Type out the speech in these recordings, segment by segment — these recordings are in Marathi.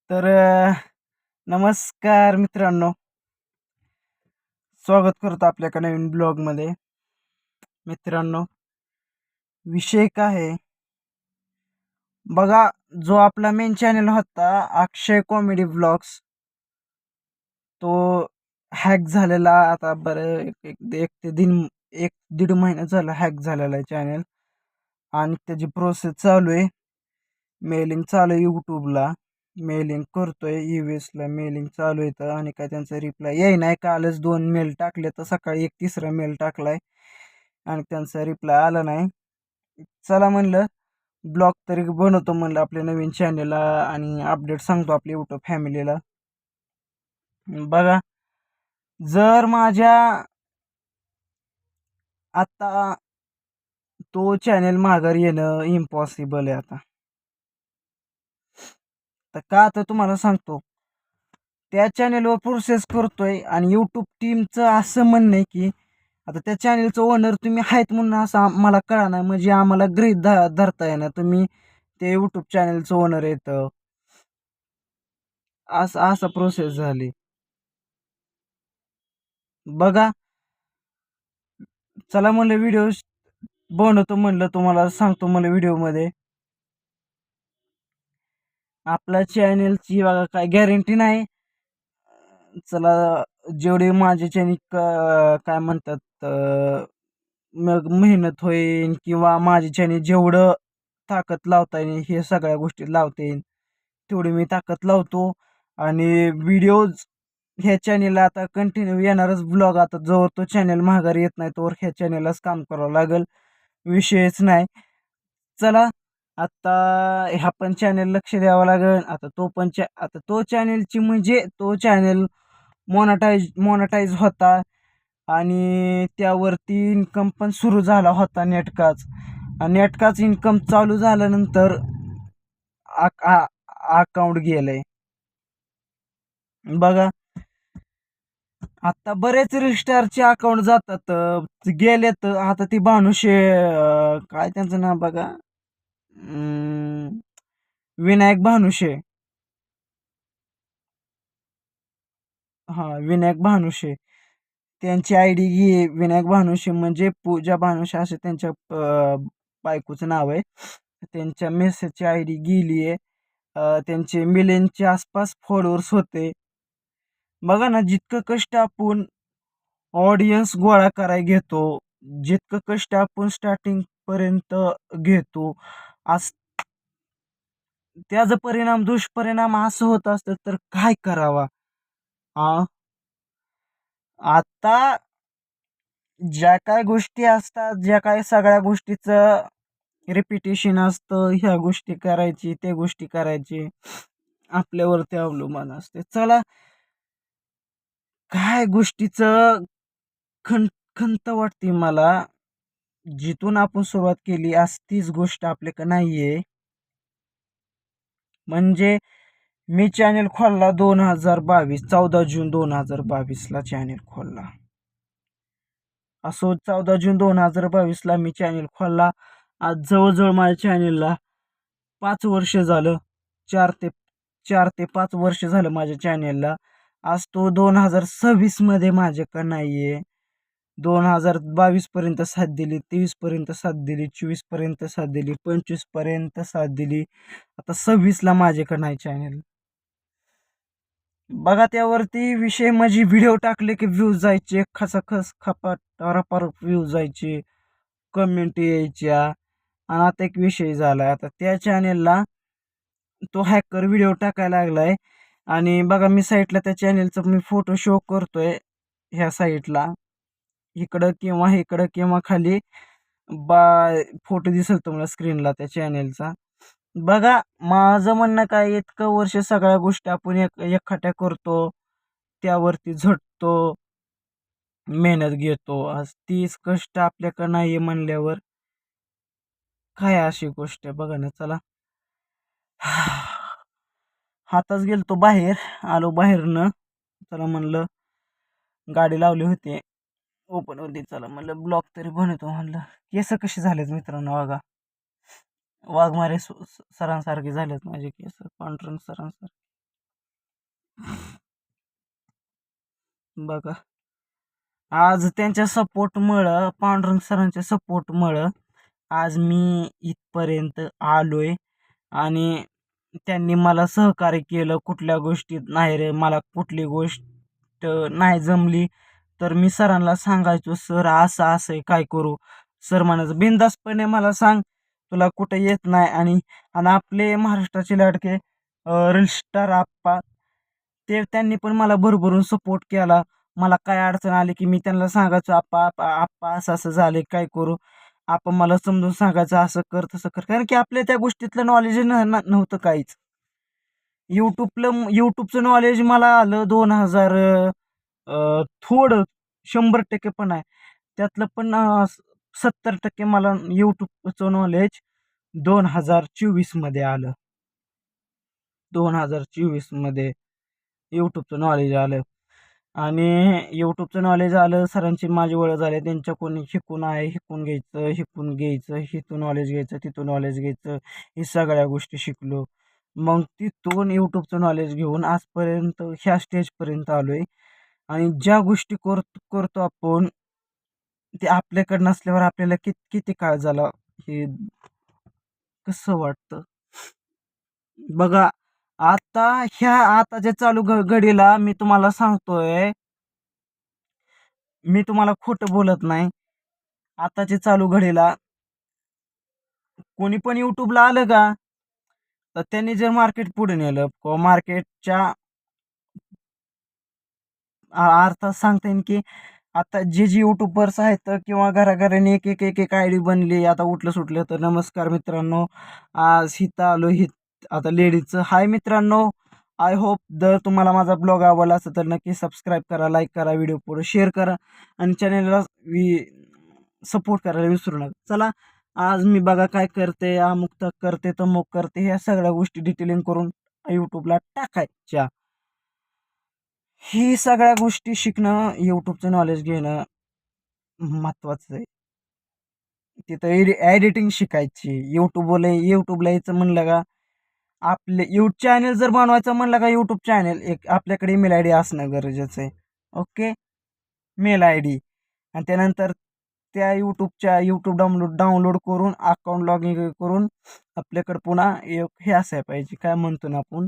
तर नमस्कार मित्रांनो, स्वागत करतो आपल्या एका नवीन ब्लॉगमध्ये. मित्रांनो, विषय काय आहे बघा. जो आपला मेन चॅनल होता अक्षय कॉमेडी ब्लॉग्स, तो हॅक झालेला. आता बरं एक ते दिन एक दीड महिना झाला हॅक झालेला आहे चॅनल. आणि त्याची प्रोसेस चालू आहे. मेलिंग चालू आहे यूट्यूबला. मेलिंग करतोय ला मेलिंग चालू येतं आणि काय त्यांचा रिप्लाय येई नाही. कालच 2 मेल टाकले, तर सकाळी एक तिसरा मेल टाकलाय आणि त्यांचा रिप्लाय आला नाही. चला म्हणलं ब्लॉग तरी बनवतो म्हणलं आपल्या नवीन चॅनलला आणि अपडेट सांगतो आपल्या यूट्यूब फॅमिलीला. बघा, जर माझ्या आता तो चॅनल माघारी येणं इम्पॉसिबल आहे आता. तर का तर तुम्हाला सांगतो, त्या चॅनेलवर प्रोसेस करतोय आणि यूट्यूब टीमचं असं म्हणणं आहे की आता त्या चॅनेलचं ओनर तुम्ही आहेत म्हणून असं मला कळा नाही, म्हणजे आम्हाला गृहीत धरता येणार तुम्ही ते यूट्यूब चॅनेलचं ओनर येतं. असं असं प्रोसेस झाली. बघा, चला म्हणलं व्हिडिओ बनवतो, म्हणलं तुम्हाला सांगतो म्हणलं व्हिडिओमध्ये. आपल्या चॅनेलची बघा काय गॅरंटी नाही. चला, जेवढे माझे चॅनल काय म्हणतात मग मेहनत होईल किंवा माझे चॅनल जेवढं ताकद लावता येईल हे सगळ्या गोष्टी लावता येईल तेवढी मी ताकद लावतो. आणि व्हिडिओज ह्या चॅनेलला आता कंटिन्यू येणारच ब्लॉग. आता जोवर तो चॅनल माघारी येत नाही तोवर ह्या चॅनेललाच काम करावं लागेल, विषयच नाही. चला, आता ह्या पण चॅनल लक्ष द्यावं लागेल. आता तो पण आता तो चॅनलची म्हणजे तो चॅनल मोनटाईज होता आणि त्यावरती इन्कम पण सुरू झाला होता नेटकाच. नेटकाच इन्कम चालू झाल्यानंतर अकाउंट गेलंय. बघा, आता बरेच रिस्टारचे अकाउंट जातात, गेलेत. आता ती भानुशे काय त्यांचं नाव बघा, विनायक भानुशे. विनायक भानुशे त्यांची आय डी घे. विनायक भानुशे म्हणजे पूजा भानुशे असे त्यांच्या बायकोचं नाव आहे. त्यांच्या मेसेजची आय डी गेली आहे. त्यांचे मिलियनच्या आसपास फॉलोअर्स होते. बघा ना, जितकं कष्ट आपण ऑडियन्स गोळा करायला घेतो, जितकं कष्ट आपण स्टार्टिंगपर्यंत घेतो, आज त्याचा दुष्परिणाम असं होत असतं तर काय करावा. हा, आता ज्या काय गोष्टी असतात, ज्या काय सगळ्या गोष्टीचं रिपिटेशन असतं, ह्या गोष्टी करायची त्या गोष्टी करायची आपल्यावरती अवलंबून असते. चला, काय गोष्टीचं खंत वाटते मला, जिथून आपण सुरुवात केली आज तीच गोष्ट आपल्याकडे नाहीये. म्हणजे मी चॅनेल खोलला 2022 14 जून 2022ला चॅनेल खोलला. असो 14 जून 2022ला मी चॅनेल खोलला. आज जवळजवळ माझ्या चॅनेलला 5 वर्ष झालं. 4 ते 5 वर्ष झालं माझ्या चॅनेलला. आज तो 2026मध्ये माझ्याकडे नाहीये. 2022 पर्यंत साथ दिली, 23 पर्यंत साथ दिली, 24 पर्यंत साथ दिली, 25 पर्यंत साथ दिली. आता 26ला माझ्याकडे नाही चॅनेल. बघा, त्यावरती विषय म्हणजे व्हिडिओ टाकले की व्ह्यूज जायचे, खसाखस खपाट रपारप व्ह्यूज जायचे, कमेंट यायच्या. आणि आता एक विषय झाला, आता त्या चॅनेलला तो हॅकर व्हिडिओ टाकायला लागलाय. आणि बघा, मी साईटला त्या चॅनेलचा मी फोटो शो करतोय. ह्या साईटला इकडं किंवा खाली बा फोटो दिसेल तुम्हाला स्क्रीनला त्या चॅनेलचा. बघा, माझं म्हणणं काय, इतकं वर्ष सगळ्या गोष्टी आपण एकखट्या करतो, त्यावरती झटतो, मेहनत घेतो. आज तीच कष्ट आपल्याकडं नाही म्हणल्यावर काय अशी गोष्ट आहे बघा ना. चला, हाताच गेलतो बाहेर, आलो बाहेरनं. चला म्हणलं, गाडी लावली होती ओपन होती, चला म्हणलं ब्लॉक तरी बनवतो म्हणलं. केस कसे झालेत मित्रांनो बघा. वाघमारे सरांसारखे झालेत माझे केस, पांढरंग सरांसारखे. बघा, आज त्यांच्या सपोर्टमुळं, पांडुरंग सरांच्या सपोर्टमुळं आज मी इथपर्यंत आलोय. आणि त्यांनी मला सहकार्य केलं. कुठल्या गोष्टीत नाही रे, मला कुठली गोष्ट नाही जमली तर मी सरांना सांगायचो, सर असं असं आहे, काय करू. सर म्हणायचं बिनधास्तपणे मला सांग, तुला कुठं येत नाही. आणि आणि आपले महाराष्ट्राचे लाडके रील स्टार आप्पा, त्यांनी पण मला भरभरून सपोर्ट केला. मला काय अडचण आली की मी त्यांना सांगायचो, आप्पा आप्पा आप्पा असं असं झाले, काय करू. आपण मला समजून सांगायचं, असं कर तसं कर, कारण की आपल्या त्या गोष्टीतलं नॉलेज नव्हतं काहीच. यूट्यूबचं नॉलेज मला आलं 2000, थोडं 100% पण आहे. त्यातलं पण 70% मला यूट्यूबचं नॉलेज 2024 मध्ये आलं. 2024 मध्ये यूट्यूबचं नॉलेज आलं. आणि यूट्यूबचं नॉलेज आलं, सरांची माझी ओळख झाली. त्यांच्याकडून शिकून आहे, शिकून घ्यायचं, शिकून घ्यायचं, इथून नॉलेज घ्यायचं, तिथून नॉलेज घ्यायचं, हे सगळ्या गोष्टी शिकलो. मग तिथून यूट्यूबचं नॉलेज घेऊन आजपर्यंत ह्या स्टेजपर्यंत आलो आहे. आणि ज्या गोष्टी करतो आपण, ते आपल्याकडं नसल्यावर आपल्याला किती काळ झाला हे कसं वाटतं. बघा, आता ह्या आताच्या चालू घडीला मी तुम्हाला सांगतोय, मी तुम्हाला खोटं बोलत नाही. आताच्या चालू घडीला कोणी पण यूट्यूबला आलं का, तर त्यांनी जर मार्केट पुढे नेलं किंवा मार्केटच्या अर्थात सांगता येईल की आता जे यूट्यूबर्स आहेत किंवा घराघराने एक एक एक एक आय डी बनली. आता उठलं सुटलं तर नमस्कार मित्रांनो, आज हिथं आलो आता लेडीजचं. हाय मित्रांनो, आय होप जर तुम्हाला माझा ब्लॉग आवडला असेल तर नक्की सबस्क्राईब करा, लाईक करा, व्हिडिओ पुढे शेअर करा आणि चॅनलला सपोर्ट करायला विसरू नका. चला, आज मी बघा काय करते, अमुक करते, तमुक करते, ह्या सगळ्या गोष्टी डिटेलिंग करून यूट्यूबला टाकायच्या. ही सगळ्या गोष्टी शिकणं, यूट्यूबचं नॉलेज घेणं महत्त्वाचं आहे. तिथं एडिटिंग शिकायची. यूट्यूबला यायचं म्हणलं का, आपले चॅनल जर बनवायचं म्हणलं का, यूट्यूब चॅनल एक आपल्याकडे ईमेल आय डी असणं गरजेचं आहे. ओके, मेल आय डी. आणि त्यानंतर त्या यूट्यूब डाउनलोड करून अकाउंट लॉग इन करून आपल्याकडं पुन्हा एक हे असायला पाहिजे, काय म्हणतो ना आपण,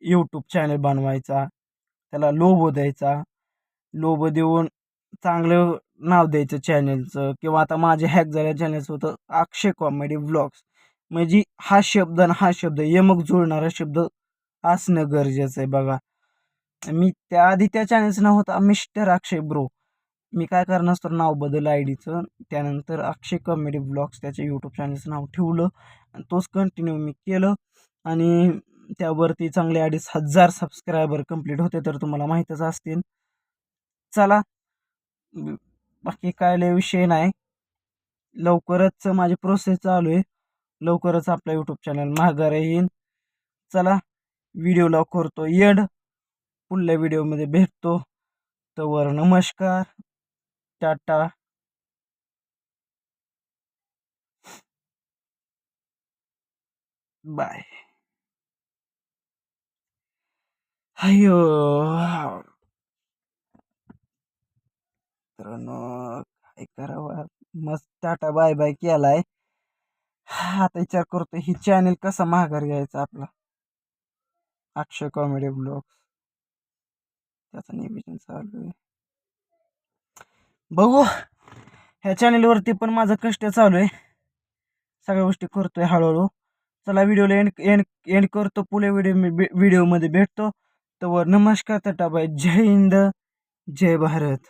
यूट्यूब चॅनल बनवायचा, त्याला लोगो द्यायचा, लोगो देऊन चांगलं नाव द्यायचं चॅनलचं. किंवा आता माझे हॅक झाल्या चॅनलचं होतं अक्षय कॉमेडी व्लॉग्स, म्हणजे हा शब्द आणि हा शब्द यमक जुळणारा शब्द असणं गरजेचं आहे. बघा, मी त्याआधी त्या चॅनलचं नाव होतं मिस्टर अक्षय ब्रो. मी काय करणार तर नाव बदललं आय डीचं, त्यानंतर अक्षय कॉमेडी ब्लॉग्स त्याच्या यूट्यूब चॅनलचं नाव ठेवलं आणि तोच कंटिन्यू मी केलं. आणि त्यावरती चांगले 2,500 सबस्क्रायबर कंप्लीट होते, तर तुम्हाला माहीतच असतील. चला, बाकी काय लय विषय नाही. लवकरच माझी प्रोसेस चालू आहे, लवकरच आपला यूट्यूब चॅनल माघारी येईन. चला, व्हिडिओला करतो एंड, पुढल्या व्हिडिओमध्ये भेटतो. तोवर नमस्कार, टाटा, बाय. अय्यो मित्रांनो, काय करावं, मस्त टाटा बाय बाय केलाय. आता विचार करतो ही चॅनल कसा माघार घ्यायचा आपला, अक्षय कॉमेडी ब्लॉग्स, त्याचं नियोजन चालू आहे. बघू, ह्या चॅनलवरती पण माझं कष्ट चालू आहे, सगळ्या गोष्टी करतोय हळूहळू. चला, व्हिडिओला एंड करतो, पुढे व्हिडिओमध्ये भेटतो. तर नमस्कार, टाटा बाय, जय हिंद, जय भारत.